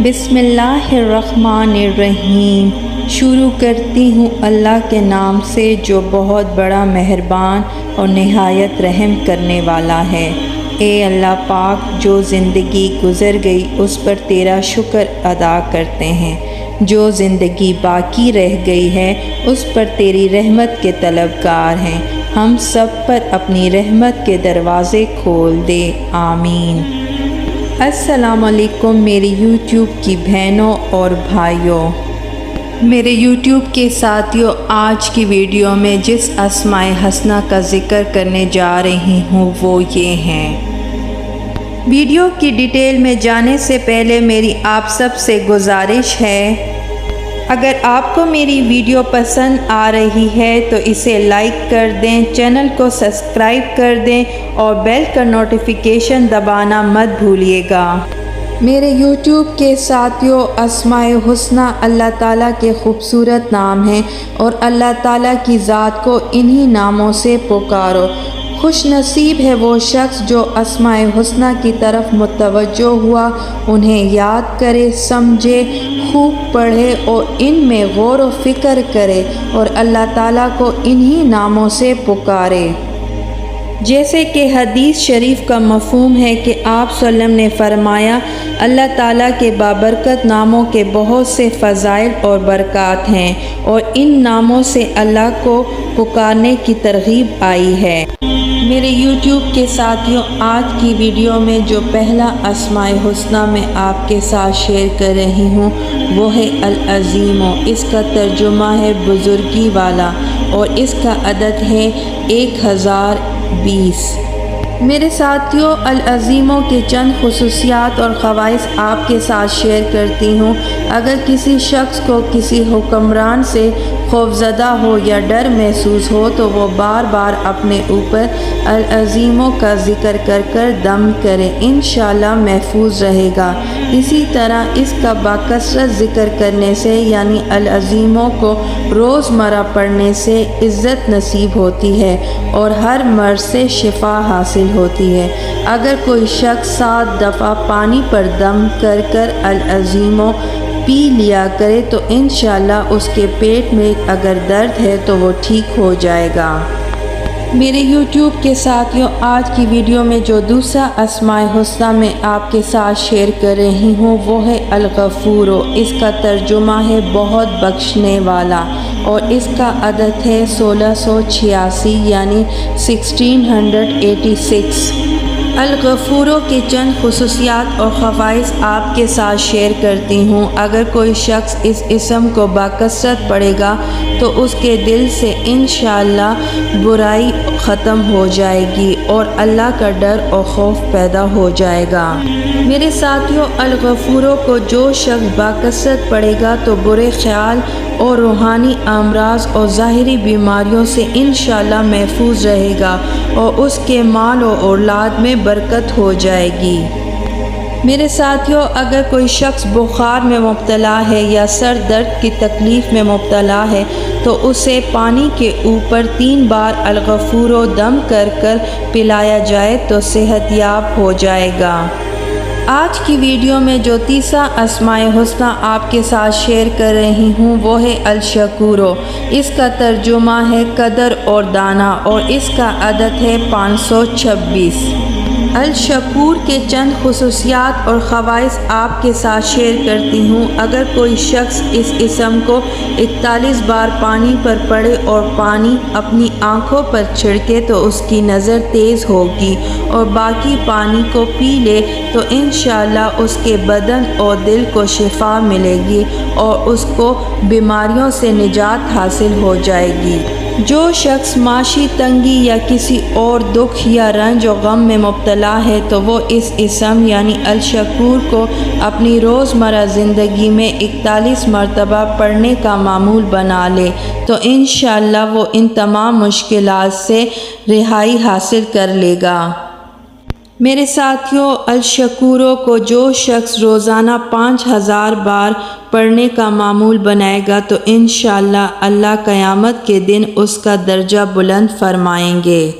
بسم اللہ الرحمن الرحیم۔ شروع کرتی ہوں اللہ کے نام سے جو بہت بڑا مہربان اور نہایت رحم کرنے والا ہے۔ اے اللہ پاک، جو زندگی گزر گئی اس پر تیرا شکر ادا کرتے ہیں، جو زندگی باقی رہ گئی ہے اس پر تیری رحمت کے طلبگار ہیں۔ ہم سب پر اپنی رحمت کے دروازے کھول دے، آمین۔ السلام علیکم میری یوٹیوب کی بہنوں اور بھائیوں، میرے یوٹیوب کے ساتھیوں، آج کی ویڈیو میں جس اسماء حسنہ کا ذکر کرنے جا رہی ہوں وہ یہ ہیں۔ ویڈیو کی ڈیٹیل میں جانے سے پہلے میری آپ سب سے گزارش ہے، اگر آپ کو میری ویڈیو پسند آ رہی ہے تو اسے لائک کر دیں، چینل کو سبسکرائب کر دیں اور بیل کا نوٹیفیکیشن دبانا مت بھولیے گا۔ میرے یوٹیوب کے ساتھیوں، اسماء حسنہ اللہ تعالیٰ کے خوبصورت نام ہیں اور اللہ تعالیٰ کی ذات کو انہی ناموں سے پکارو۔ خوش نصیب ہے وہ شخص جو اسماء حسنہ کی طرف متوجہ ہوا، انہیں یاد کرے، سمجھے، خوب پڑھے اور ان میں غور و فکر کرے اور اللہ تعالیٰ کو انہی ناموں سے پکارے۔ جیسے کہ حدیث شریف کا مفہوم ہے کہ آپ صلی اللہ علیہ وسلم نے فرمایا، اللہ تعالیٰ کے بابرکت ناموں کے بہت سے فضائل اور برکات ہیں اور ان ناموں سے اللہ کو پکارنے کی ترغیب آئی ہے۔ میرے یوٹیوب کے ساتھیوں، آج کی ویڈیو میں جو پہلا اسماء حسنہ میں آپ کے ساتھ شیئر کر رہی ہوں وہ ہے العظیم۔ اس کا ترجمہ ہے بزرگی والا اور اس کا عدد ہے 1020۔ میرے ساتھیوں، العظیموں کے چند خصوصیات اور خواص آپ کے ساتھ شیئر کرتی ہوں۔ اگر کسی شخص کو کسی حکمران سے خوفزدہ ہو یا ڈر محسوس ہو تو وہ بار بار اپنے اوپر العظیموں کا ذکر کر کر دم کرے، انشاءاللہ محفوظ رہے گا۔ اسی طرح اس کا باکثرت ذکر کرنے سے یعنی العظیموں کو روزمرہ پڑھنے سے عزت نصیب ہوتی ہے اور ہر مرض سے شفا حاصل ہوتی ہے۔ اگر کوئی شخص 7 دفعہ پانی پر دم کر کر العظیموں پی لیا کرے تو انشاءاللہ اس کے پیٹ میں اگر درد ہے تو وہ ٹھیک ہو جائے گا۔ میرے یوٹیوب کے ساتھیوں، آج کی ویڈیو میں جو دوسرا اسماء حسنہ میں آپ کے ساتھ شیئر کر رہی ہوں وہ ہے الغفور۔ اس کا ترجمہ ہے بہت بخشنے والا اور اس کا عدد ہے 1686 یعنی 1686۔ الغفور کے چند خصوصیات اور خواص آپ کے ساتھ شیئر کرتی ہوں۔ اگر کوئی شخص اس اسم کو باکثرت پڑھے گا تو اس کے دل سے انشاءاللہ برائی ختم ہو جائے گی اور اللہ کا ڈر اور خوف پیدا ہو جائے گا۔ میرے ساتھیوں، الغفور کو جو شخص باکثرت پڑھے گا تو برے خیال اور روحانی امراض اور ظاہری بیماریوں سے انشاءاللہ محفوظ رہے گا اور اس کے مال و اولاد میں برکت ہو جائے گی۔ میرے ساتھیوں، اگر کوئی شخص بخار میں مبتلا ہے یا سر درد کی تکلیف میں مبتلا ہے تو اسے پانی کے اوپر 3 بار الغفور دم کر کر پلایا جائے تو صحت یاب ہو جائے گا۔ آج کی ویڈیو میں جو تیسرا اسماء حسنہ آپ کے ساتھ شیئر کر رہی ہوں وہ ہے الشکور۔ اس کا ترجمہ ہے قدر اور دانا اور اس کا عدد ہے 526۔ الشکور کے چند خصوصیات اور خواص آپ کے ساتھ شیئر کرتی ہوں۔ اگر کوئی شخص اس اسم کو 41 بار پانی پر پڑھے اور پانی اپنی آنکھوں پر چھڑکے تو اس کی نظر تیز ہوگی اور باقی پانی کو پی لے تو انشاءاللہ اس کے بدن اور دل کو شفا ملے گی اور اس کو بیماریوں سے نجات حاصل ہو جائے گی۔ جو شخص معاشی تنگی یا کسی اور دکھ یا رنج و غم میں مبتلا ہے تو وہ اس اسم یعنی الشکور کو اپنی روزمرہ زندگی میں 41 مرتبہ پڑھنے کا معمول بنا لے تو انشاءاللہ وہ ان تمام مشکلات سے رہائی حاصل کر لے گا۔ میرے ساتھیوں، الشکور کو جو شخص روزانہ 5000 بار پڑھنے کا معمول بنائے گا تو انشاءاللہ اللہ قیامت کے دن اس کا درجہ بلند فرمائیں گے۔